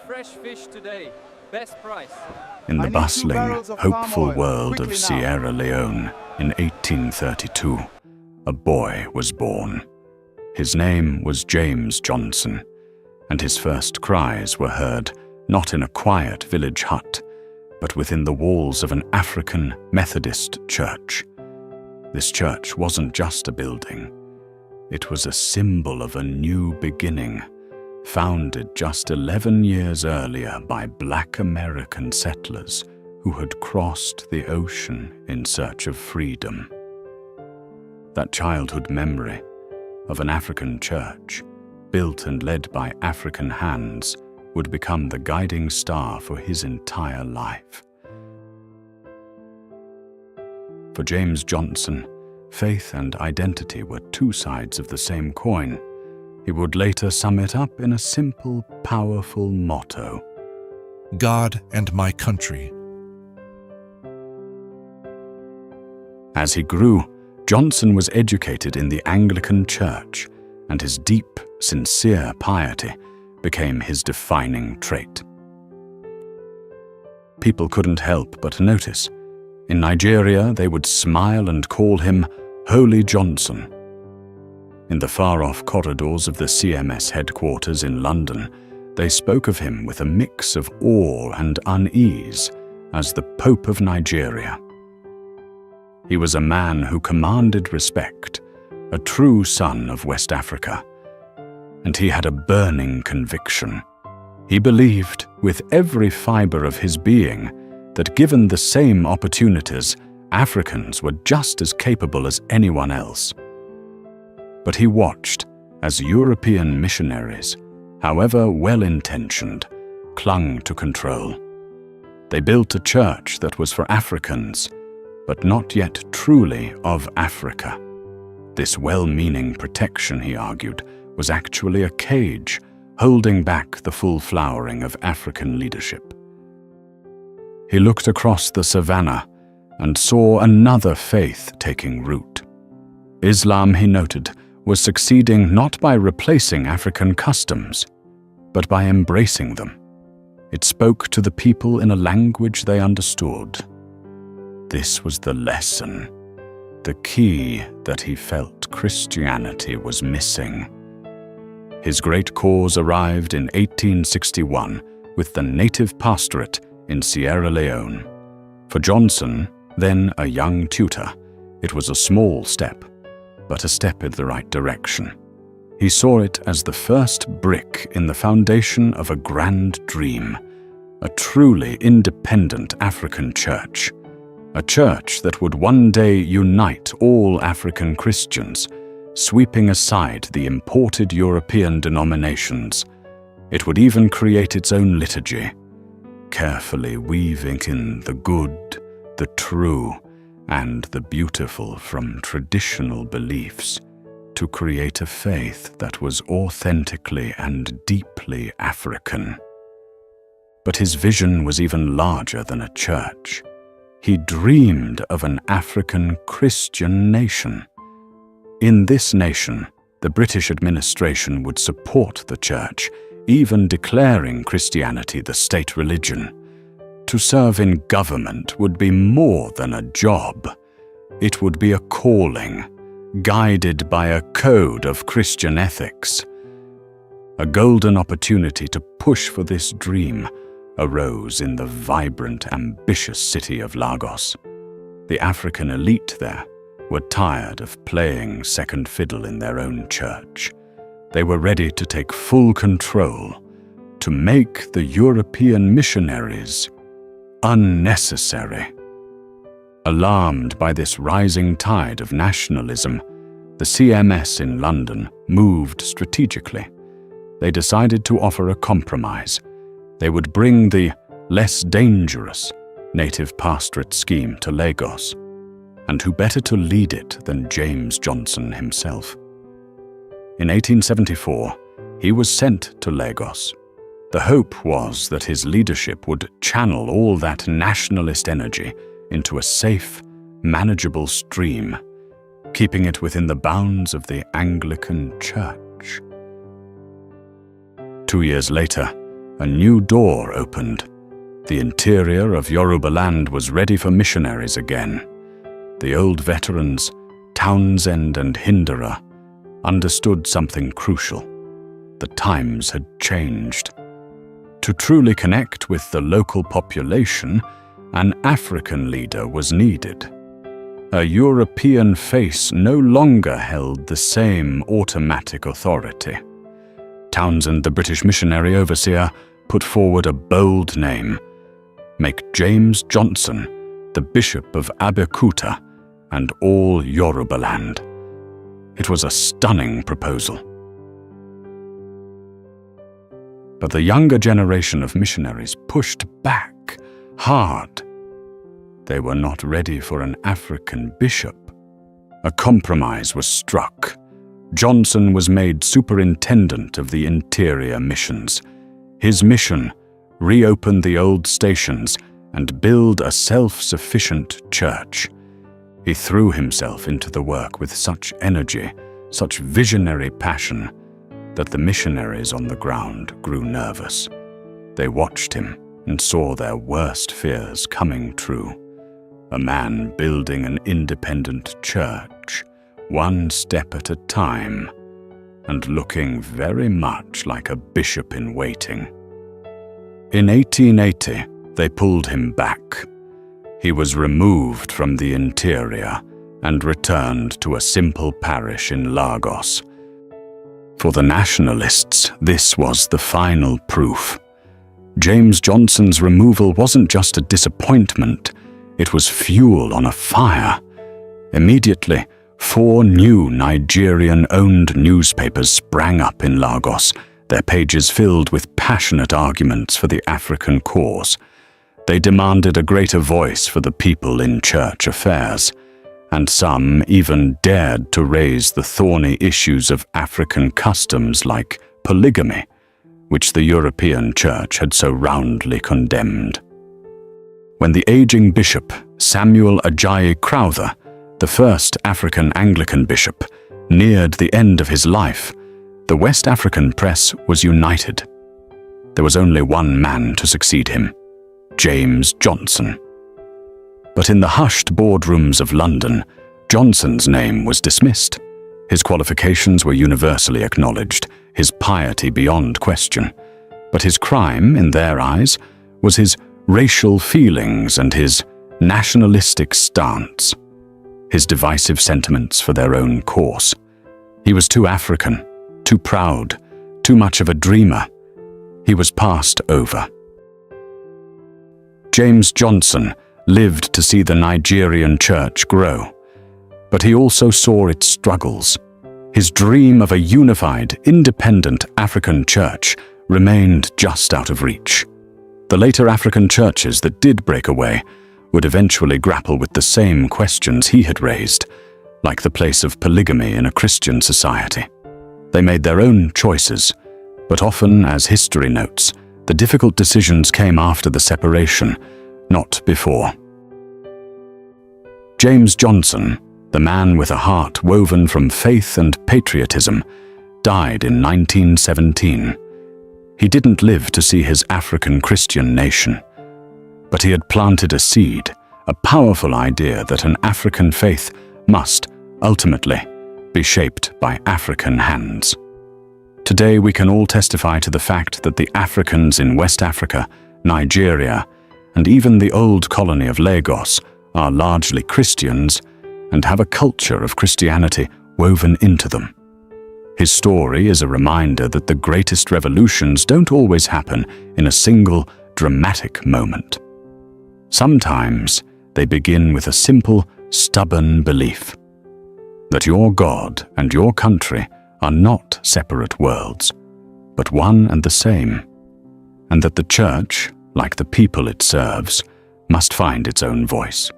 fresh fish today. Best price. In the bustling, hopeful world of Sierra Leone in 1832, a boy was born. His name was James Johnson, and his first cries were heard not in a quiet village hut, but within the walls of an African Methodist church. This church wasn't just a building. It was a symbol of a new beginning, founded just 11 years earlier by Black American settlers who had crossed the ocean in search of freedom. That childhood memory of an African church, built and led by African hands, would become the guiding star for his entire life. For James Johnson, faith and identity were two sides of the same coin. He would later sum it up in a simple, powerful motto: God and my country. As he grew, Johnson was educated in the Anglican Church, and his deep, sincere piety became his defining trait. People couldn't help but notice. In Nigeria, they would smile and call him Holy Johnson. In the far-off corridors of the CMS headquarters in London, they spoke of him with a mix of awe and unease as the Pope of Nigeria. He was a man who commanded respect, a true son of West Africa, and he had a burning conviction. He believed, with every fiber of his being, that given the same opportunities, Africans were just as capable as anyone else. But he watched as European missionaries, however well-intentioned, clung to control. They built a church that was for Africans, but not yet truly of Africa. This well-meaning protection, he argued, was actually a cage holding back the full flowering of African leadership. He looked across the savannah and saw another faith taking root. Islam, he noted, was succeeding not by replacing African customs, but by embracing them. It spoke to the people in a language they understood. This was the lesson, the key that he felt Christianity was missing. His great cause arrived in 1861 with the native pastorate in Sierra Leone. For Johnson, then a young tutor, it was a small step, but a step in the right direction. He saw it as the first brick in the foundation of a grand dream, a truly independent African church, a church that would one day unite all African Christians, sweeping aside the imported European denominations. It would even create its own liturgy, carefully weaving in the good, the true, and the beautiful from traditional beliefs to create a faith that was authentically and deeply African. But his vision was even larger than a church. He dreamed of an African Christian nation. In this nation, the British administration would support the church, even declaring Christianity the state religion. To serve in government would be more than a job. It would be a calling, guided by a code of Christian ethics. A golden opportunity to push for this dream arose in the vibrant, ambitious city of Lagos. The African elite there were tired of playing second fiddle in their own church. They were ready to take full control, to make the European missionaries unnecessary. Alarmed by this rising tide of nationalism, the CMS in London moved strategically. They decided to offer a compromise. They would bring the less dangerous native pastorate scheme to Lagos, and who better to lead it than James Johnson himself? In 1874, he was sent to Lagos. The hope was that his leadership would channel all that nationalist energy into a safe, manageable stream, keeping it within the bounds of the Anglican Church. 2 years later, a new door opened. The interior of Yorubaland was ready for missionaries again. The old veterans, Townsend and Hinderer, understood something crucial. The times had changed. To truly connect with the local population, an African leader was needed. A European face no longer held the same automatic authority. Townsend, the British missionary overseer, put forward a bold name: make James Johnson the Bishop of Abeokuta and all Yorubaland. It was a stunning proposal. But the younger generation of missionaries pushed back hard. They were not ready for an African bishop. A compromise was struck. Johnson was made superintendent of the interior missions. His mission: reopen the old stations and build a self-sufficient church. He threw himself into the work with such energy, such visionary passion, that the missionaries on the ground grew nervous. They watched him and saw their worst fears coming true. A man building an independent church, one step at a time, and looking very much like a bishop in waiting. In 1880, they pulled him back. He was removed from the interior and returned to a simple parish in Lagos. For the nationalists, this was the final proof. James Johnson's removal wasn't just a disappointment, it was fuel on a fire. Immediately, 4 new Nigerian-owned newspapers sprang up in Lagos, their pages filled with passionate arguments for the African cause. They demanded a greater voice for the people in church affairs, and some even dared to raise the thorny issues of African customs like polygamy, which the European Church had so roundly condemned. When the aging bishop, Samuel Ajayi Crowther, the first African Anglican bishop, neared the end of his life, the West African press was united. There was only one man to succeed him: James Johnson. But in the hushed boardrooms of London, Johnson's name was dismissed. His qualifications were universally acknowledged, his piety beyond question. But his crime, in their eyes, was his racial feelings and his nationalistic stance, his divisive sentiments for their own course. He was too African, too proud, too much of a dreamer. He was passed over. James Johnson lived to see the Nigerian church grow, but he also saw its struggles. His dream of a unified, independent African church remained just out of reach. The later African churches that did break away would eventually grapple with the same questions he had raised, like the place of polygamy in a Christian society. They made their own choices, but often, as history notes, the difficult decisions came after the separation, not before. James Johnson, the man with a heart woven from faith and patriotism, died in 1917. He didn't live to see his African Christian nation, but he had planted a seed, a powerful idea that an African faith must, ultimately, be shaped by African hands. Today we can all testify to the fact that the Africans in West Africa, Nigeria, and even the old colony of Lagos are largely Christians and have a culture of Christianity woven into them. His story is a reminder that the greatest revolutions don't always happen in a single, dramatic moment. Sometimes they begin with a simple, stubborn belief that your God and your country are not separate worlds, but one and the same, and that the church, like the people it serves, must find its own voice.